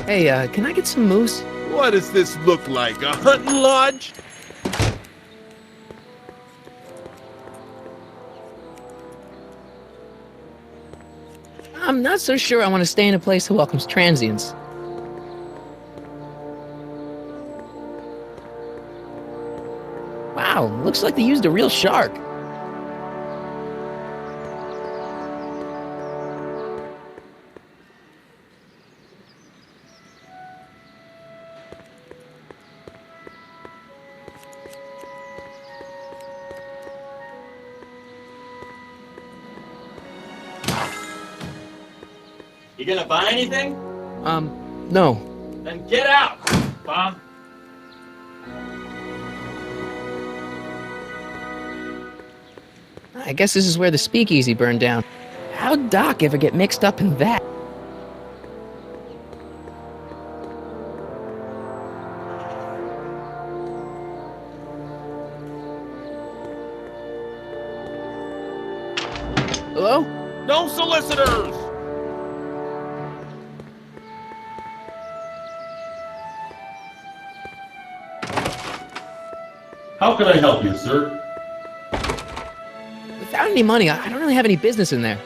Hey, can I get some moose? What does this look like, a hunting lodge? I'm not so sure I want to stay in a place that welcomes transients. Wow, looks like they used a real shark. You gonna buy anything? No. Then get out, Bob. I guess this is where the speakeasy burned down. How'd Doc ever get mixed up in that? Hello? No solicitors! How can I help you, sir? Without any money, I don't really have any business in there.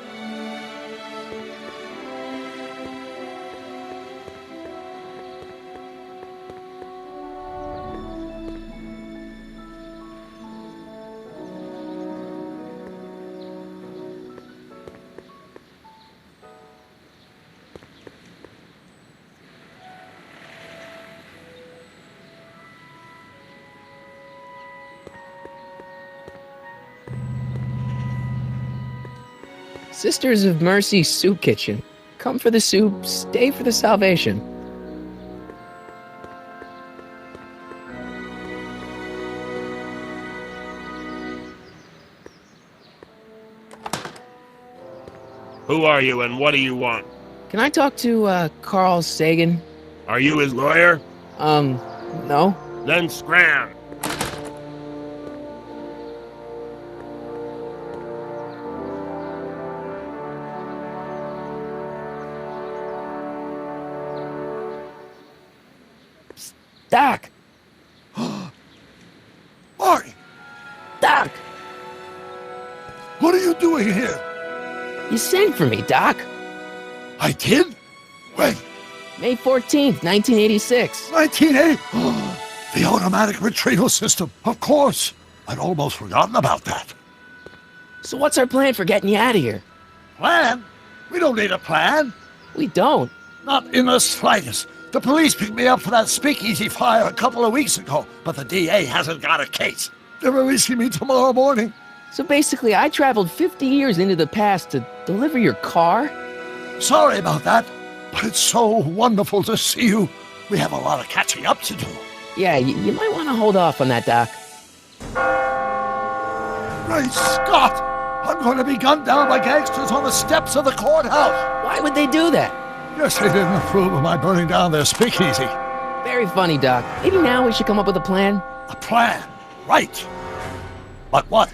Sisters of Mercy Soup Kitchen. Come for the soup, stay for the salvation. Who are you and what do you want? Can I talk to, Carl Sagan? Are you his lawyer? No. Then scram. Doc! Marty, Doc! what are you doing here? You sent for me, Doc. I did? When? May 14th, 1986. 1980? The automatic retrieval system, of course. I'd almost forgotten about that. So what's our plan for getting you out of here? Plan? We don't need a plan. We don't. Not in the slightest. The police picked me up for that speakeasy fire a couple of weeks ago, but the DA hasn't got a case. They're releasing me tomorrow morning. So basically, I traveled 50 years into the past to deliver your car? Sorry about that, but it's so wonderful to see you. We have a lot of catching up to do. Yeah, you might want to hold off on that, Doc. Great Scott! I'm going to be gunned down by gangsters on the steps of the courthouse. Why would they do that? Guess they didn't approve of my burning down their speakeasy. Very funny, Doc. Maybe now we should come up with a plan? A plan, right. But what?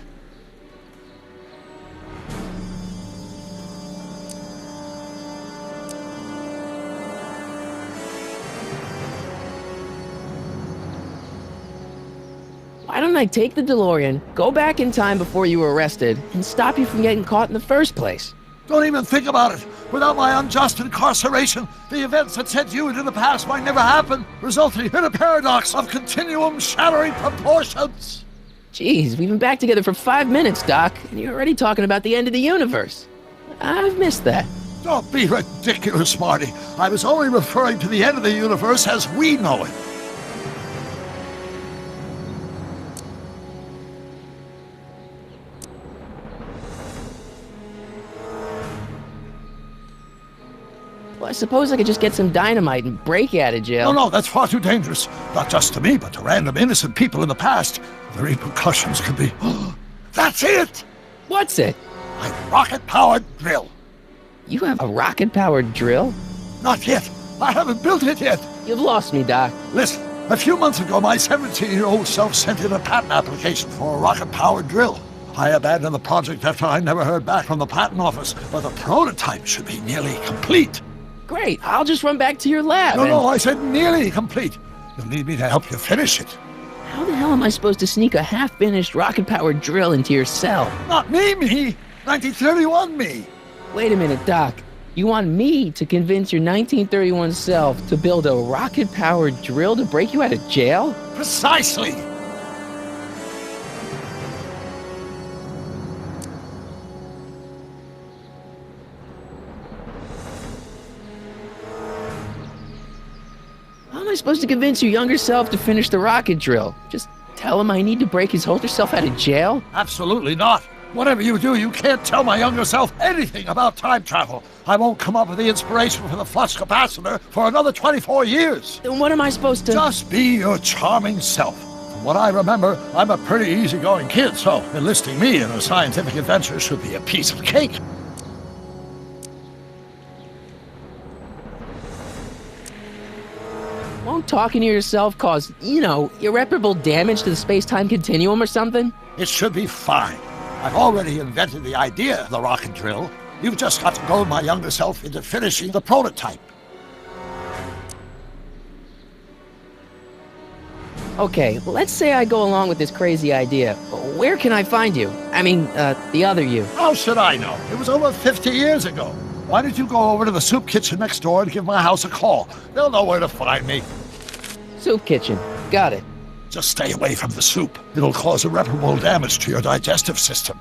Why don't I take the DeLorean, go back in time before you were arrested, and stop you from getting caught in the first place? Don't even think about it. Without my unjust incarceration, the events that sent you into the past might never happen, resulting in a paradox of continuum-shattering proportions. Jeez, we've been back together for 5 minutes, Doc, and you're already talking about the end of the universe. I've missed that. Don't be ridiculous, Marty. I was only referring to the end of the universe as we know it. Well, I suppose I could just get some dynamite and break you out of jail. No, that's far too dangerous. Not just to me, but to random innocent people in the past. The repercussions could be... That's it! What's it? My rocket-powered drill. You have a rocket-powered drill? Not yet. I haven't built it yet. You've lost me, Doc. Listen, a few months ago, my 17-year-old self sent in a patent application for a rocket-powered drill. I abandoned the project after I never heard back from the patent office, but the prototype should be nearly complete. Great, I'll just run back to your lab. No, I said nearly complete. You'll need me to help you finish it. How the hell am I supposed to sneak a half-finished rocket-powered drill into your cell? Not me. 1931 me. Wait a minute, Doc. You want me to convince your 1931 self to build a rocket-powered drill to break you out of jail? Precisely. How am I supposed to convince your younger self to finish the rocket drill? Just tell him I need to break his older self out of jail? Absolutely not. Whatever you do, you can't tell my younger self anything about time travel. I won't come up with the inspiration for the flux capacitor for another 24 years. Then what am I supposed to... Just be your charming self. From what I remember, I'm a pretty easygoing kid, so enlisting me in a scientific adventure should be a piece of cake. Won't talking to yourself cause, irreparable damage to the space-time continuum or something? It should be fine. I've already invented the idea of the rocket drill. You've just got to goad my younger self into finishing the prototype. Okay, let's say I go along with this crazy idea. Where can I find you? I mean, the other you. How should I know? It was over 50 years ago. Why don't you go over to the soup kitchen next door and give my house a call? They'll know where to find me. Soup kitchen. Got it. Just stay away from the soup. It'll cause irreparable damage to your digestive system.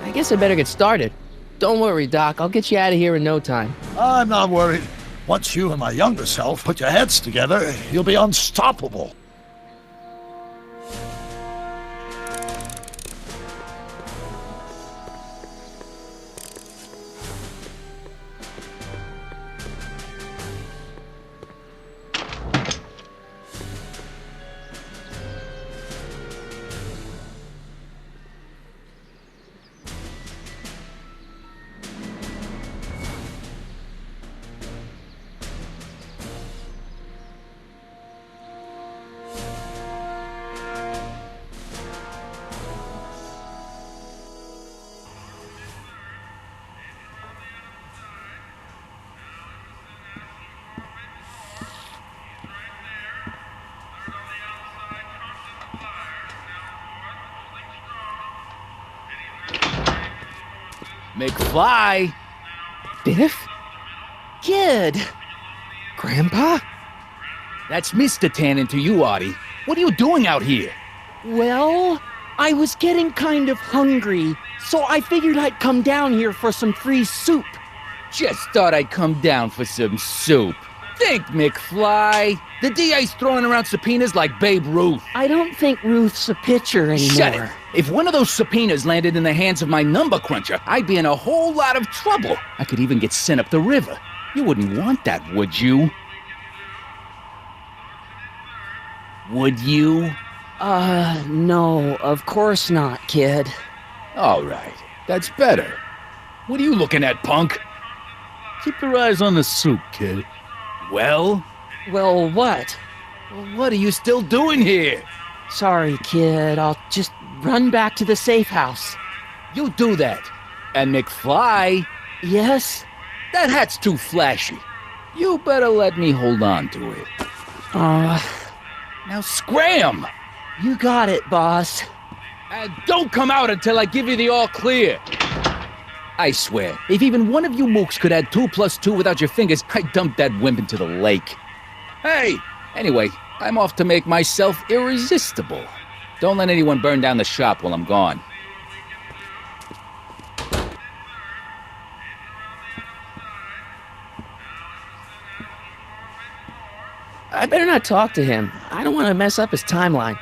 I guess I better get started. Don't worry, Doc. I'll get you out of here in no time. I'm not worried. Once you and my younger self put your heads together, you'll be unstoppable. McFly! Biff? Kid! Grandpa? That's Mr. Tannen to you, Artie. What are you doing out here? Well, I was getting kind of hungry, so I figured I'd come down here for some free soup. Just thought I'd come down for some soup. Think, McFly. The DA's throwing around subpoenas like Babe Ruth. I don't think Ruth's a pitcher anymore. Shut it. If one of those subpoenas landed in the hands of my number cruncher, I'd be in a whole lot of trouble. I could even get sent up the river. You wouldn't want that, would you? Would you? No, of course not, kid. All right. That's better. What are you looking at, punk? Keep your eyes on the soup, kid. Well? Well, what? What are you still doing here? Sorry, kid. I'll just run back to the safe house. You do that. And McFly? Yes? That hat's too flashy. You better let me hold on to it. Now scram! You got it, boss. And don't come out until I give you the all clear. I swear, if even one of you mooks could add 2 + 2 without your fingers, I'd dump that wimp into the lake. Hey! Anyway, I'm off to make myself irresistible. Don't let anyone burn down the shop while I'm gone. I better not talk to him. I don't want to mess up his timeline.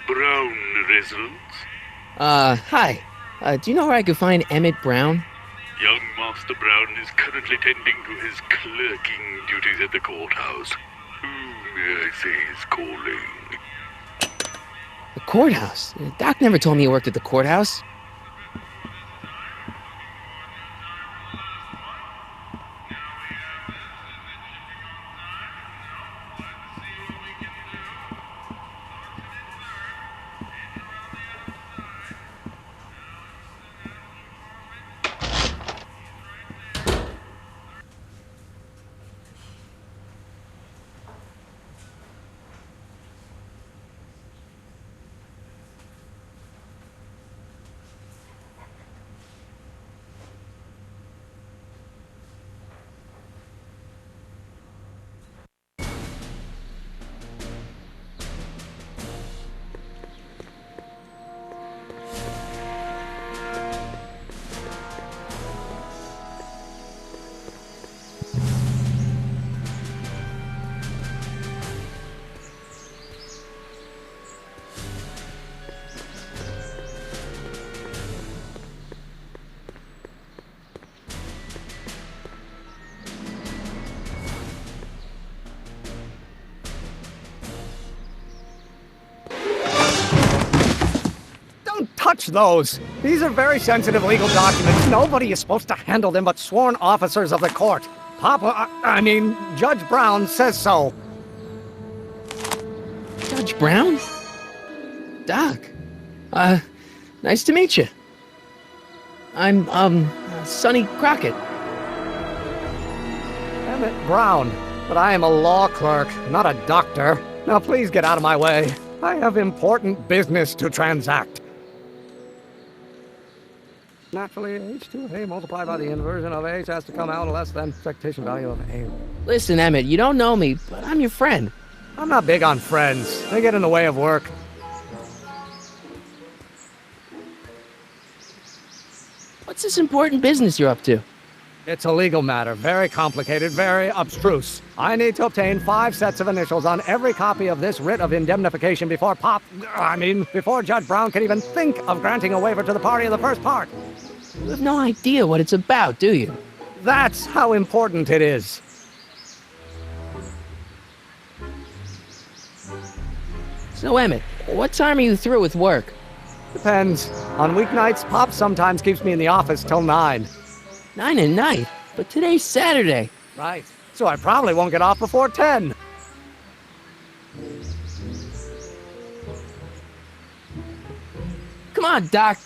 Brown results? Hi. Do you know where I could find Emmett Brown? Young Master Brown is currently tending to his clerking duties at the courthouse. Who may I say he's calling. The courthouse? Doc never told me he worked at the courthouse. Touch those. These are very sensitive legal documents. Nobody is supposed to handle them but sworn officers of the court. Judge Brown says so. Judge Brown? Doc. Nice to meet you. I'm, Sonny Crockett. Emmett Brown. But I am a law clerk, not a doctor. Now please get out of my way. I have important business to transact. Naturally, H2A multiplied by the inversion of H has to come out less than expectation value of A. Listen, Emmett, you don't know me, but I'm your friend. I'm not big on friends. They get in the way of work. What's this important business you're up to? It's a legal matter. Very complicated, very abstruse. I need to obtain 5 sets of initials on every copy of this writ of indemnification before before Judge Brown can even think of granting a waiver to the party in the first part. You have no idea what it's about, do you? That's how important it is. So, Emmett, what time are you through with work? Depends. On weeknights, Pop sometimes keeps me in the office till 9. 9 at night? But today's Saturday. Right. So I probably won't get off before 10. Come on, Doc.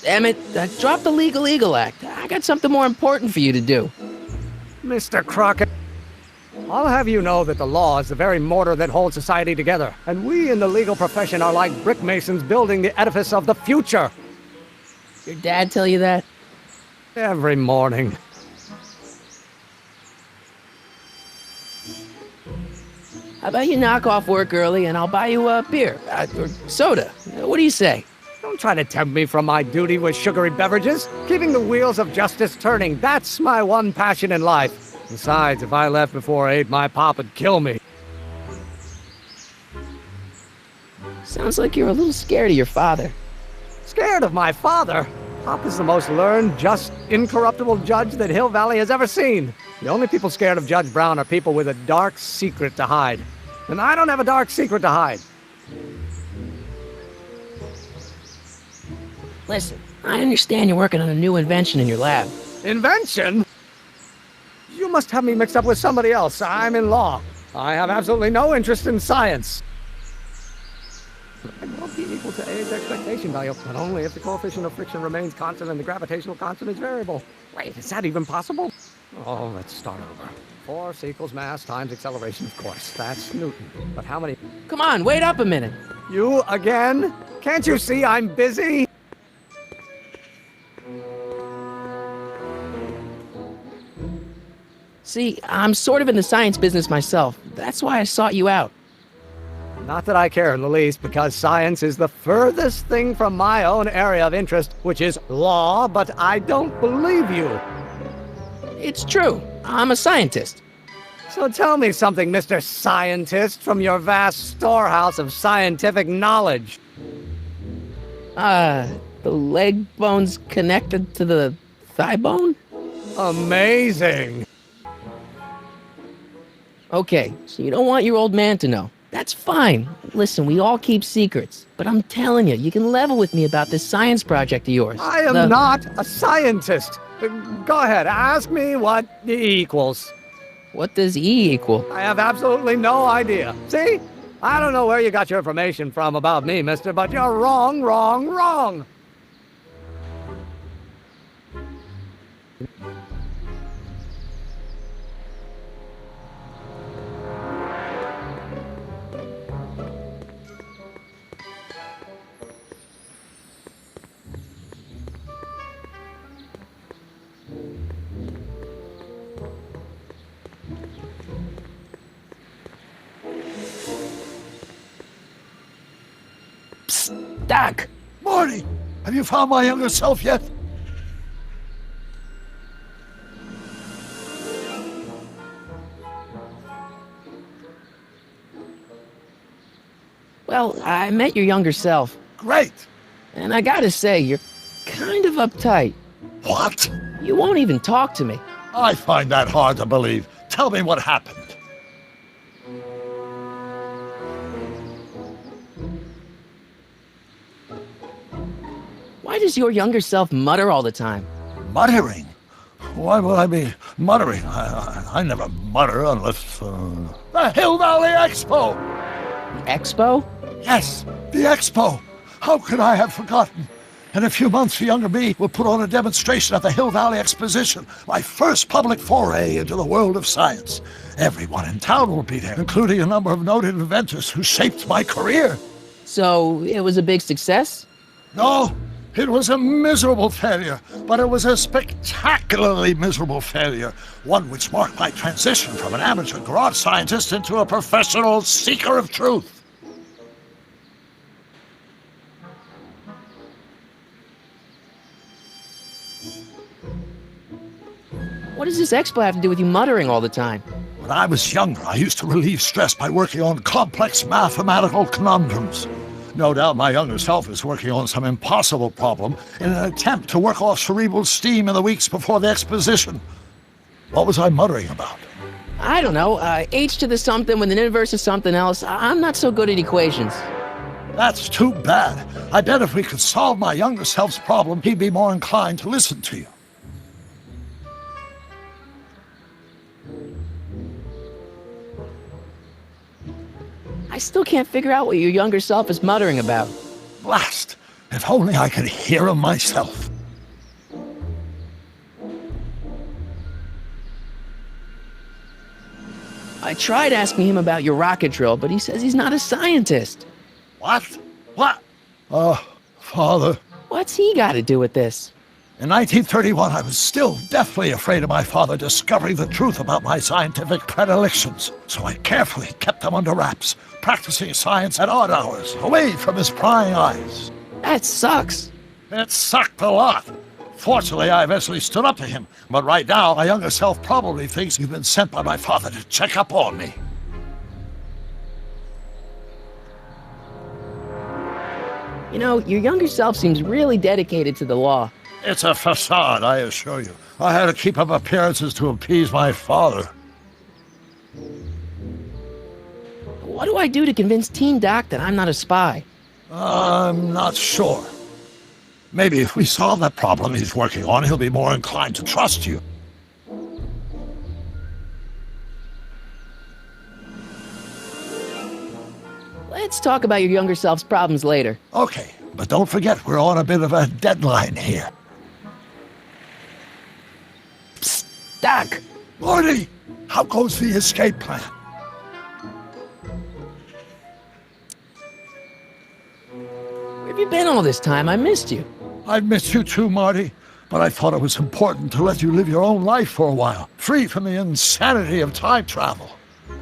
Emmett, drop the Legal Eagle Act. I got something more important for you to do. Mr. Crockett, I'll have you know that the law is the very mortar that holds society together, and we in the legal profession are like brick masons building the edifice of the future. Your dad tell you that? Every morning. How about you knock off work early and I'll buy you a beer, or soda. What do you say? Don't try to tempt me from my duty with sugary beverages. Keeping the wheels of justice turning, that's my one passion in life. Besides, if I left before 8, my pop would kill me. Sounds like you're a little scared of your father. Scared of my father? Pop is the most learned, just, incorruptible judge that Hill Valley has ever seen. The only people scared of Judge Brown are people with a dark secret to hide. And I don't have a dark secret to hide. Listen, I understand you're working on a new invention in your lab. Invention? You must have me mixed up with somebody else. I'm in law. I have absolutely no interest in science. It will be equal to A's expectation value, but only if the coefficient of friction remains constant and the gravitational constant is variable. Wait, is that even possible? Oh, let's start over. Force equals mass times acceleration, of course. That's Newton. But how many... Come on, wait up a minute. You again? Can't you see I'm busy? See, I'm sort of in the science business myself. That's why I sought you out. Not that I care in the least, because science is the furthest thing from my own area of interest, which is law, but I don't believe you. It's true. I'm a scientist. So tell me something, Mr. Scientist, from your vast storehouse of scientific knowledge. The leg bone's connected to the thigh bone? Amazing. Okay, so you don't want your old man to know. That's fine. Listen, we all keep secrets. But I'm telling you, you can level with me about this science project of yours. I am not a scientist. Go ahead, ask me what E equals. What does E equal? I have absolutely no idea. See? I don't know where you got your information from about me, mister, but you're wrong, wrong, wrong. Doc! Marty, have you found my younger self yet? Well, I met your younger self. Great. And I gotta say, you're kind of uptight. What? You won't even talk to me. I find that hard to believe. Tell me what happened. Why does your younger self mutter all the time? Muttering? Why would I be muttering? I never mutter unless... The Hill Valley Expo! The Expo? Yes, the Expo! How could I have forgotten? In a few months, the younger me will put on a demonstration at the Hill Valley Exposition, my first public foray into the world of science. Everyone in town will be there, including a number of noted inventors who shaped my career. So, it was a big success? No, it was a miserable failure, but it was a spectacularly miserable failure, one which marked my transition from an amateur garage scientist into a professional seeker of truth. What does this expo have to do with you muttering all the time? When I was younger, I used to relieve stress by working on complex mathematical conundrums. No doubt my younger self is working on some impossible problem in an attempt to work off cerebral steam in the weeks before the exposition. What was I muttering about? I don't know, h to the something with an inverse of something else. I'm not so good at equations. That's too bad. I bet if we could solve my younger self's problem, he'd be more inclined to listen to you. I still can't figure out what your younger self is muttering about. Blast! If only I could hear him myself. I tried asking him about your rocket drill, but he says he's not a scientist. What? What? Father. What's he got to do with this? In 1931, I was still deathly afraid of my father discovering the truth about my scientific predilections, so I carefully kept them under wraps, practicing science at odd hours, away from his prying eyes. That sucks. It sucked a lot. Fortunately, I eventually stood up to him, but right now, my younger self probably thinks you've been sent by my father to check up on me. You know, your younger self seems really dedicated to the law. It's a facade, I assure you. I had to keep up appearances to appease my father. What do I do to convince Team Doc that I'm not a spy? I'm not sure. Maybe if we solve that problem he's working on, he'll be more inclined to trust you. Let's talk about your younger self's problems later. Okay, but don't forget we're on a bit of a deadline here. Psst, Doc! Marty! How goes the escape plan? Where have you been all this time? I missed you. I've missed you too, Marty. But I thought it was important to let you live your own life for a while, free from the insanity of time travel.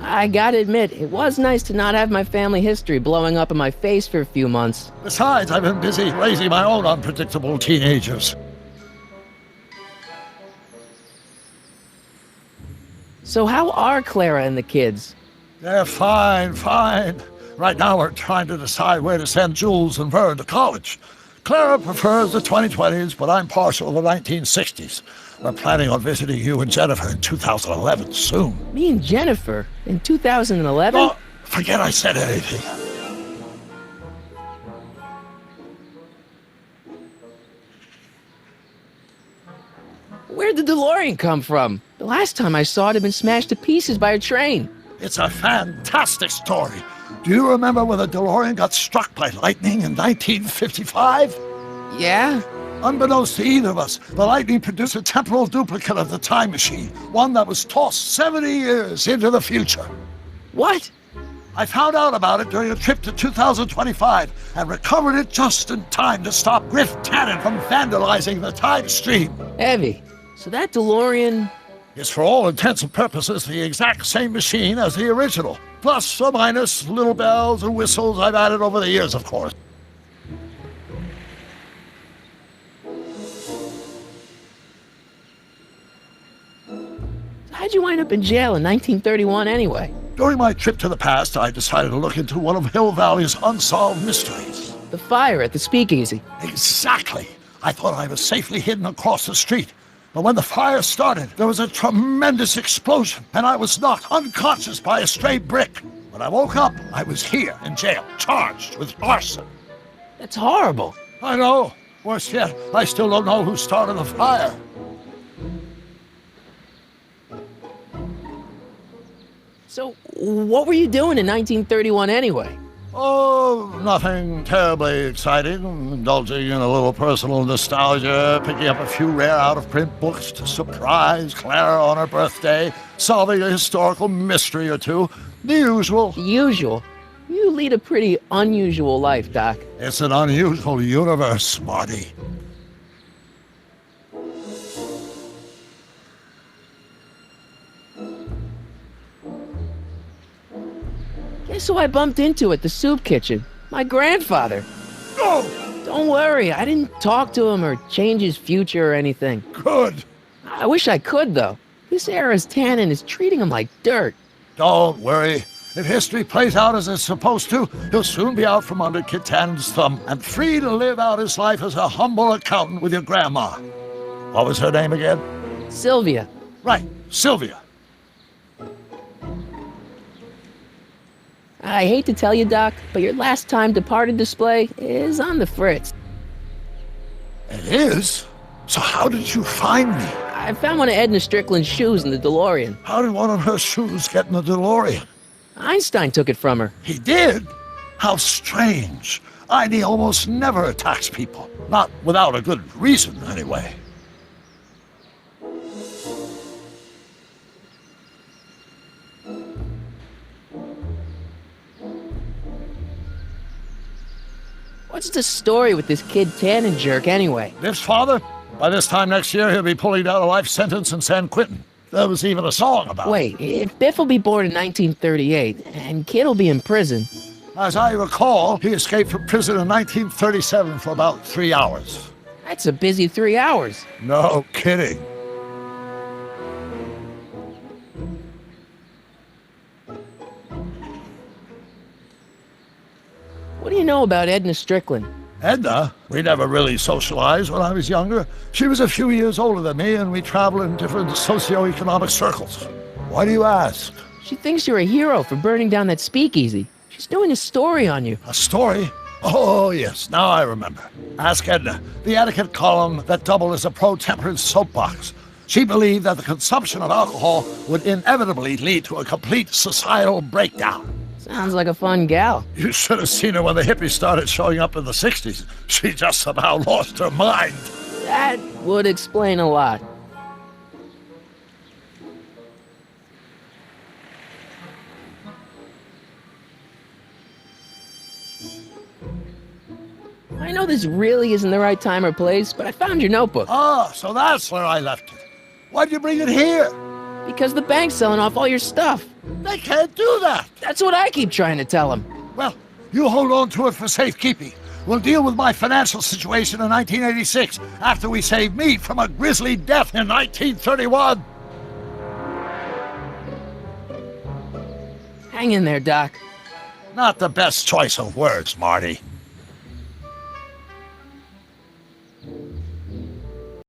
I gotta admit, it was nice to not have my family history blowing up in my face for a few months. Besides, I've been busy raising my own unpredictable teenagers. So how are Clara and the kids? They're fine, fine. Right now we're trying to decide where to send Jules and Vern to college. Clara prefers the 2020s, but I'm partial to the 1960s. We're planning on visiting you and Jennifer in 2011 soon. Me and Jennifer in 2011? Oh, forget I said anything. Where'd the DeLorean come from? The last time I saw it had been smashed to pieces by a train. It's a fantastic story. Do you remember when the DeLorean got struck by lightning in 1955? Yeah? Unbeknownst to either of us, the lightning produced a temporal duplicate of the time machine, one that was tossed 70 years into the future. What? I found out about it during a trip to 2025 and recovered it just in time to stop Griff Tannen from vandalizing the time stream. Evie, so that DeLorean... It's for all intents and purposes the exact same machine as the original. Plus or minus little bells and whistles I've added over the years, of course. How'd you wind up in jail in 1931 anyway? During my trip to the past, I decided to look into one of Hill Valley's unsolved mysteries. The fire at the Speakeasy. Exactly. I thought I was safely hidden across the street. But when the fire started, there was a tremendous explosion, and I was knocked unconscious by a stray brick. When I woke up, I was here in jail, charged with arson. That's horrible. I know. Worse yet, I still don't know who started the fire. So, what were you doing in 1931 anyway? Oh, nothing terribly exciting. Indulging in a little personal nostalgia, picking up a few rare out-of-print books to surprise Clara on her birthday, solving a historical mystery or two. The usual. The usual? You lead a pretty unusual life, Doc. It's an unusual universe, Marty. Guess who I bumped into at the soup kitchen? My grandfather. Oh! Don't worry, I didn't talk to him or change his future or anything. Good. I wish I could, though. This era's Tannen is treating him like dirt. Don't worry. If history plays out as it's supposed to, he'll soon be out from under Kit Tannen's thumb and free to live out his life as a humble accountant with your grandma. What was her name again? Sylvia. Right, Sylvia. I hate to tell you, Doc, but your last time departed display is on the fritz. It is? So how did you find me? I found one of Edna Strickland's shoes in the DeLorean. How did one of her shoes get in the DeLorean? Einstein took it from her. He did? How strange. ID almost never attacks people. Not without a good reason, anyway. What's the story with this kid Tannen jerk anyway? Biff's father? By this time next year, he'll be pulling down a life sentence in San Quentin. There was even a song about it. Wait, if Biff will be born in 1938, and Kid will be in prison... As I recall, he escaped from prison in 1937 for about 3 hours. That's a busy 3 hours. No kidding. What do you know about Edna Strickland? Edna? We never really socialized when I was younger. She was a few years older than me, and we traveled in different socioeconomic circles. Why do you ask? She thinks you're a hero for burning down that speakeasy. She's doing a story on you. A story? Oh, yes, now I remember. Ask Edna, the etiquette column that doubled as a pro-temperance soapbox. She believed that the consumption of alcohol would inevitably lead to a complete societal breakdown. Sounds like a fun gal. You should have seen her when the hippies started showing up in the 60s. She just about lost her mind. That would explain a lot. I know this really isn't the right time or place, but I found your notebook. Ah, so that's where I left it. Why'd you bring it here? Because the bank's selling off all your stuff. They can't do that. That's what I keep trying to tell them. Well, you hold on to it for safekeeping. We'll deal with my financial situation in 1986 after we save me from a grisly death in 1931. Hang in there, Doc. Not the best choice of words, Marty.